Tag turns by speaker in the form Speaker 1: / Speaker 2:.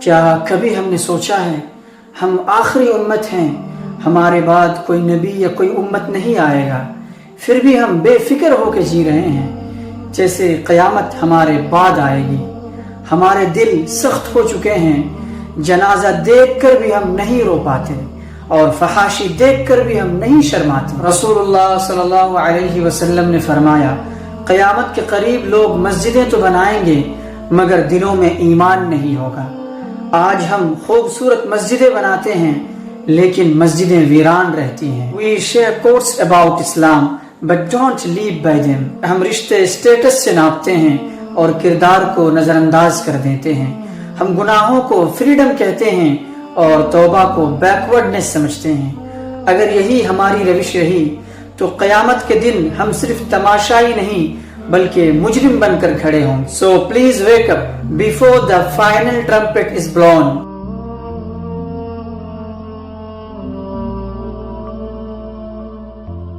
Speaker 1: کیا کبھی ہم نے سوچا ہے ہم آخری امت ہیں، ہمارے بعد کوئی نبی یا کوئی امت نہیں آئے گا، پھر بھی ہم بے فکر ہو کے جی رہے ہیں جیسے قیامت ہمارے بعد آئے گی۔ ہمارے دل سخت ہو چکے ہیں، جنازہ دیکھ کر بھی ہم نہیں رو پاتے اور فحاشی دیکھ کر بھی ہم نہیں شرماتے۔ رسول اللہ صلی اللہ علیہ وسلم نے فرمایا، قیامت کے قریب لوگ مسجدیں تو بنائیں گے مگر دلوں میں ایمان نہیں ہوگا۔ آج ہم خوبصورت مسجدیں بناتے ہیں لیکن مسجدیں ویران رہتی ہیں۔ We share quotes about Islam but don't live by them۔ ہم رشتے اسٹیٹس سے ناپتے ہیں اور کردار کو نظر انداز کر دیتے ہیں۔ ہم گناہوں کو فریڈم کہتے ہیں اور توبہ کو بیکورڈنس سمجھتے ہیں۔ اگر یہی ہماری روش رہی تو قیامت کے دن ہم صرف تماشائی نہیں بلکہ مجرم بن کر کھڑے ہوں۔ So please wake up before the final trumpet is blown۔